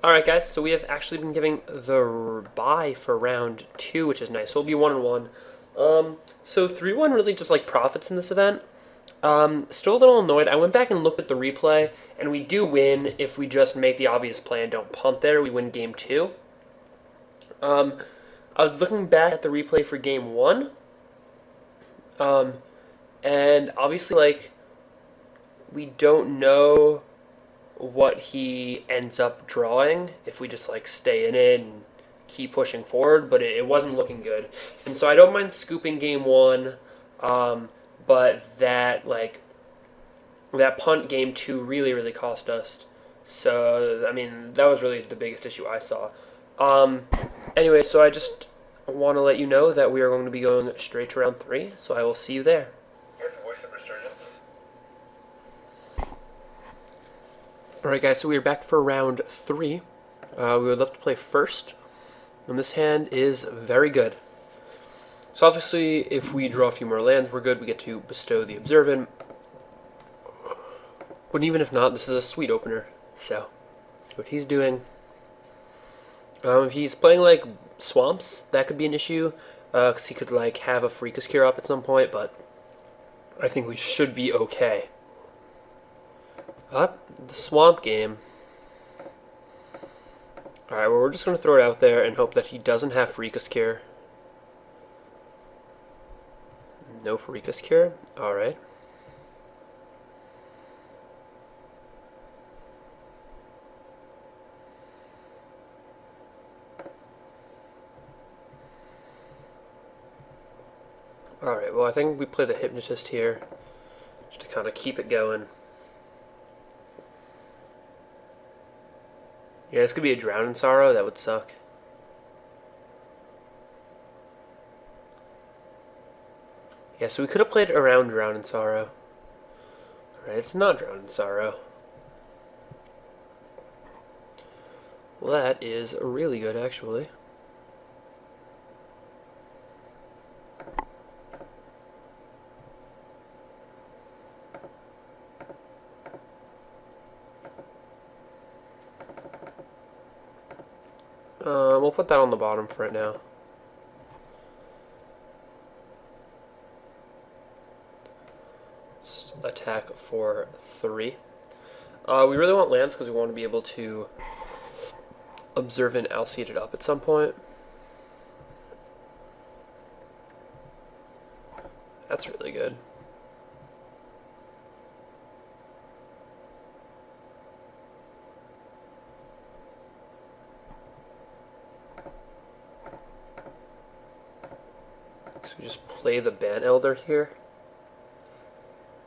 Alright guys, so we have actually been giving the bye for round 2, which is nice. So we'll be 1-1. So 3-1 really just like profits in this event. Still a little annoyed. I went back and looked at the replay, and we do win if we just make the obvious play and don't punt there. We win game 2. I was looking back at the replay for game 1. And obviously, like, we don't know what he ends up drawing if we just like stay in it and keep pushing forward, but it wasn't looking good. And so I don't mind scooping game 1, but that punt game 2 really cost us. So I mean that was really the biggest issue I saw. Anyway, so I just want to let you know that we are going to be going straight to round 3. So I will see you there. Here's the voice of resurgence. Alright guys, so we are back for round 3. We would love to play first, and this hand is very good. So obviously, if we draw a few more lands, we're good. We get to bestow the Observant. But even if not, this is a sweet opener. So, see what he's doing. If he's playing like swamps, that could be an issue, because he could like have a Freakus Cure up at some point, but I think we should be okay. The swamp game. Alright, well, we're just going to throw it out there and hope that he doesn't have Freakus Cure. No Freakus Cure? Alright. Alright, well, I think we play the Hypnotist here, just to kind of keep it going. Yeah, this could be a Drown in Sorrow. That would suck. Yeah, so we could have played around Drown in Sorrow. Alright, it's not Drown in Sorrow. Well, that is really good, actually. We'll put that on the bottom for right now. Just attack for 3. We really want lands because we want to be able to Observant Alseid it up at some point. That's really good. So we just play the Ban Elder here.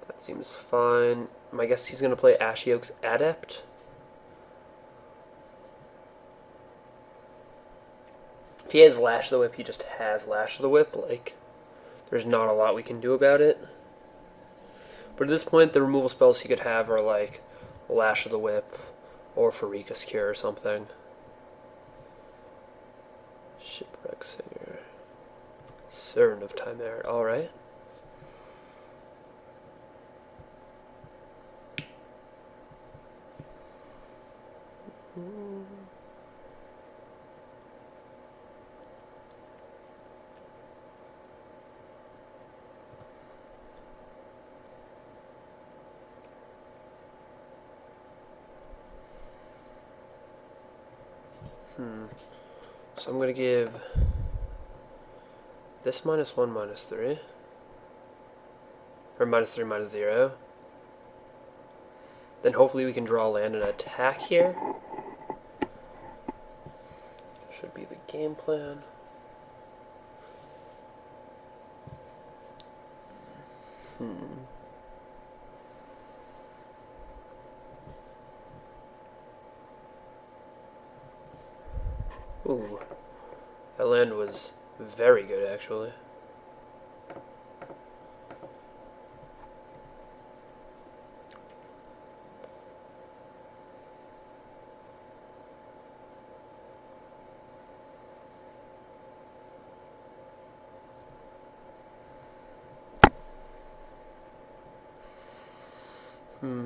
That seems fine. I guess he's going to play Ashiok's Adept. If he has Lash of the Whip, he just has Lash of the Whip. Like, there's not a lot we can do about it. But at this point, the removal spells he could have are like Lash of the Whip or Freakus Cure or something. Shipwreck Singer. Servant of Chimera. Alright. So I'm going to give this -1, -3. Or -3, -0. Then hopefully we can draw land and attack here. Should be the game plan. Ooh, that land was very good, actually.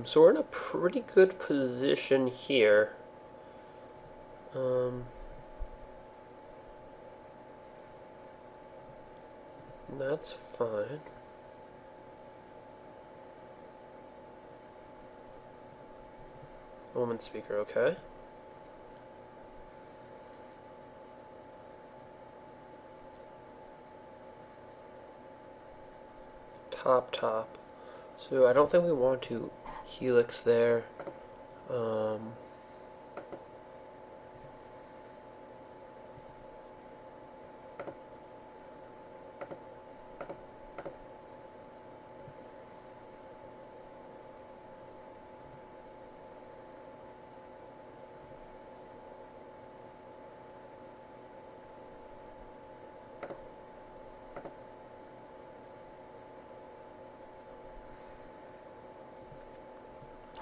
So we're in a pretty good position here. Um, that's fine. Woman speaker, okay. Top. So I don't think we want to helix there. Um,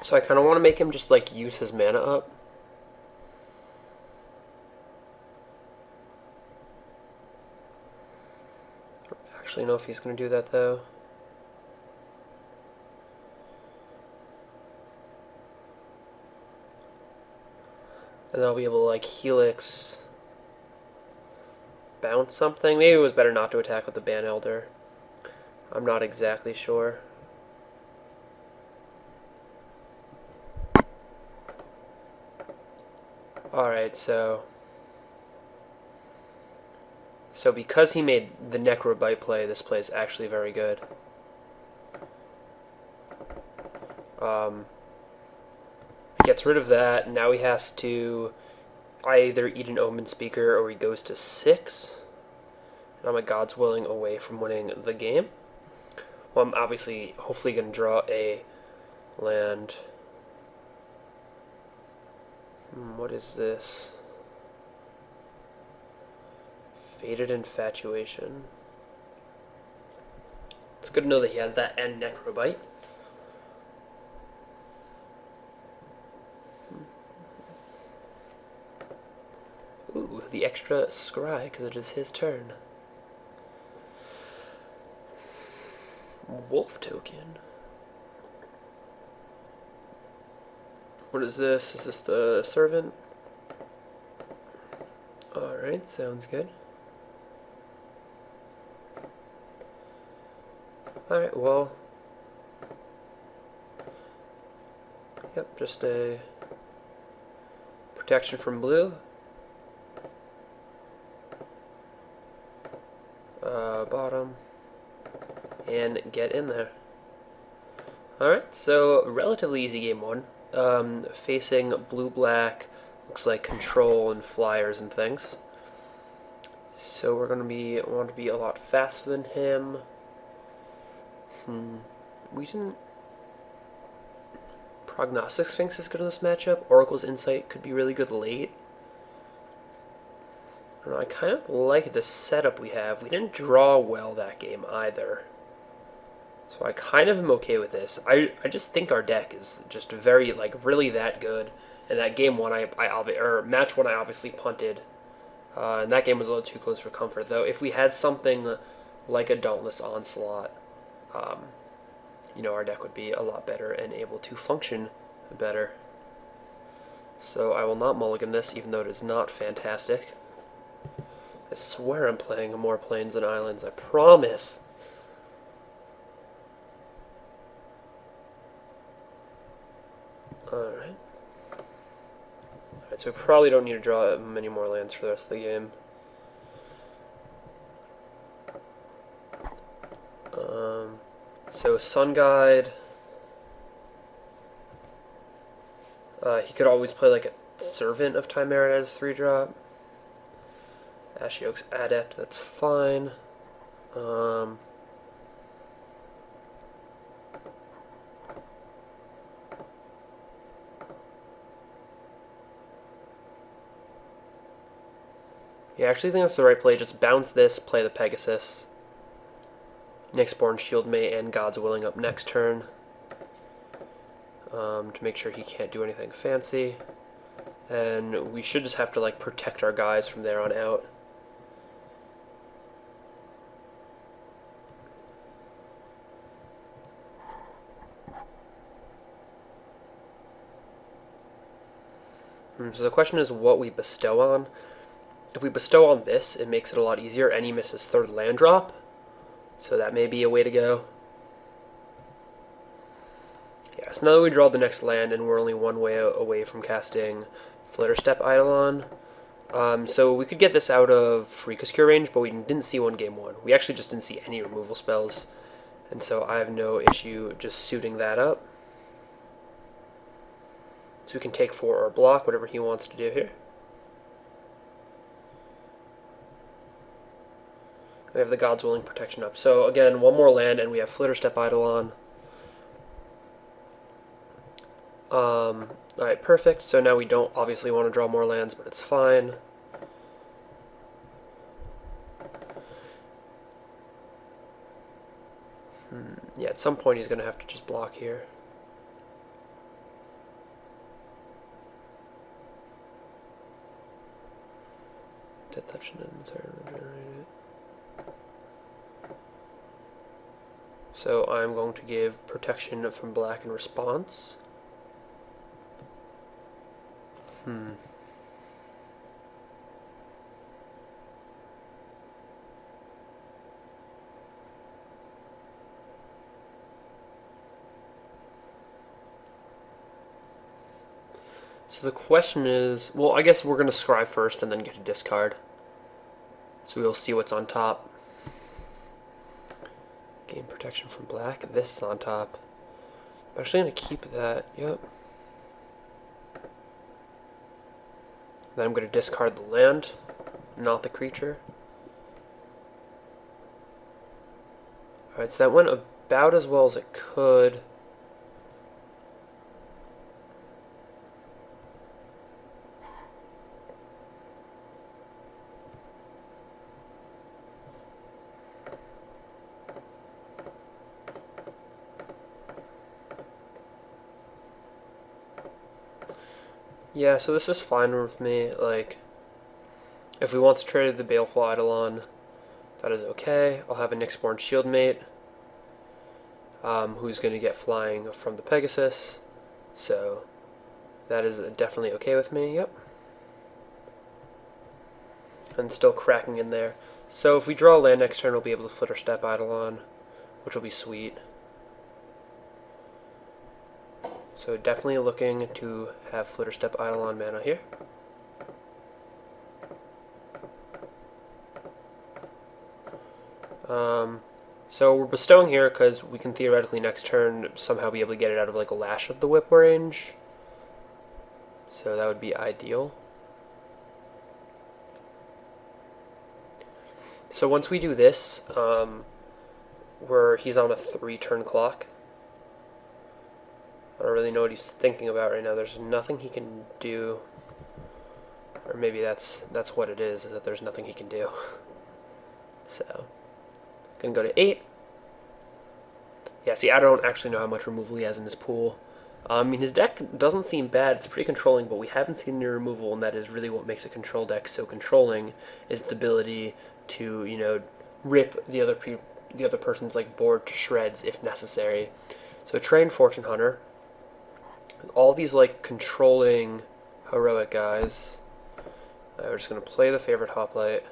so I kind of want to make him just like use his mana up. Actually, know if he's going to do that though. And I'll be able to like helix, bounce something. Maybe it was better not to attack with the Ban Elder. I'm not exactly sure. Alright, so because he made the Necrobite play, this play is actually very good. Gets rid of that. Now he has to either eat an Omen Speaker or he goes to 6. And I'm a God's Willing away from winning the game. Well, I'm obviously, hopefully going to draw a land. What is this? Faded Infatuation. It's good to know that he has that and Necrobite. Ooh, the extra scry because it is his turn. Wolf token. What is this? Is this the servant? Alright, sounds good. Alright, well. Yep, just a protection from blue. Bottom. And get in there. Alright, so relatively easy game one. Facing blue-black, looks like control and flyers and things. So we're gonna want to be a lot faster than him. We didn't. Prognostic Sphinx is good in this matchup. Oracle's Insight could be really good late. I don't know, I kind of like the setup we have. We didn't draw well that game either. So I kind of am okay with this. I just think our deck is just very, like, really that good. And that game one, or match one, I obviously punted. And that game was a little too close for comfort, though. If we had something like a Dauntless Onslaught, our deck would be a lot better and able to function better. So I will not mulligan this, even though it is not fantastic. I swear I'm playing more plains than islands, I promise. Alright. Alright, so we probably don't need to draw many more lands for the rest of the game. So Sun Guide. He could always play like a Servant of Chimera as 3-drop. Ashiok's Adept, that's fine. Yeah, I actually think that's the right play. Just bounce this, play the Pegasus. Nyxborn, Shieldmate, and God's Willing up next turn. To make sure he can't do anything fancy. And we should just have to like protect our guys from there on out. So the question is what we bestow on. If we bestow on this, it makes it a lot easier, and he misses third land drop. So that may be a way to go. Yeah, so now that we draw the next land, and we're only one way away from casting Flitterstep Eidolon. So we could get this out of Freakus Cure range, but we didn't see one game one. We actually just didn't see any removal spells. And so I have no issue just suiting that up. So we can take 4 or block, whatever he wants to do here. We have the God's Willing protection up. So again, one more land, and we have Flitterstep Eidolon. Alright, perfect. So now we don't obviously want to draw more lands, but it's fine. Yeah, at some point he's going to have to just block here. Dead touch and turn regenerate it. So I'm going to give protection from black in response. So the question is, well, I guess we're going to scry first and then get a discard. So we'll see what's on top. Gain protection from black. This is on top. I'm actually going to keep that. Yep. Then I'm going to discard the land, not the creature. Alright, so that went about as well as it could. Yeah, so this is fine with me. Like, if we want to trade the Baleful Eidolon, that is okay. I'll have a Nyxborn Shieldmate, who's going to get flying from the Pegasus. So that is definitely okay with me. Yep. And still cracking in there. So if we draw a land next turn, we'll be able to Flitterstep Eidolon, which will be sweet. So definitely looking to have Flitterstep Eidolon mana here. So we're bestowing here because we can theoretically next turn somehow be able to get it out of like a Lash of the Whip range. So that would be ideal. So once we do this, he's on a 3-turn clock. I don't really know what he's thinking about right now. There's nothing he can do. Or maybe that's what it is that there's nothing he can do. So, gonna go to 8. Yeah, see, I don't actually know how much removal he has in his pool. I mean, his deck doesn't seem bad. It's pretty controlling, but we haven't seen any removal, and that is really what makes a control deck so controlling, is the ability to, you know, rip the other person's like board to shreds if necessary. So train Fortune Hunter. All these like controlling heroic guys. We're just gonna play the favorite hoplite.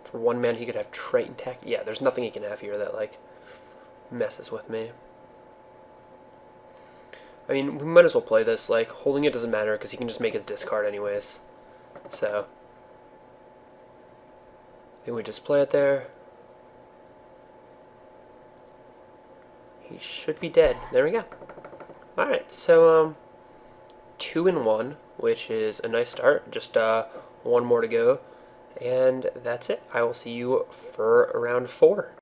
For 1 man he could have Triton Tech. Yeah, there's nothing he can have here that like messes with me. I mean, we might as well play this. Like, holding it doesn't matter because he can just make his discard anyways. So I think we just play it there. He should be dead. There we go. Alright, so 2-1, which is a nice start. Just 1 more to go. And that's it. I will see you for round 4.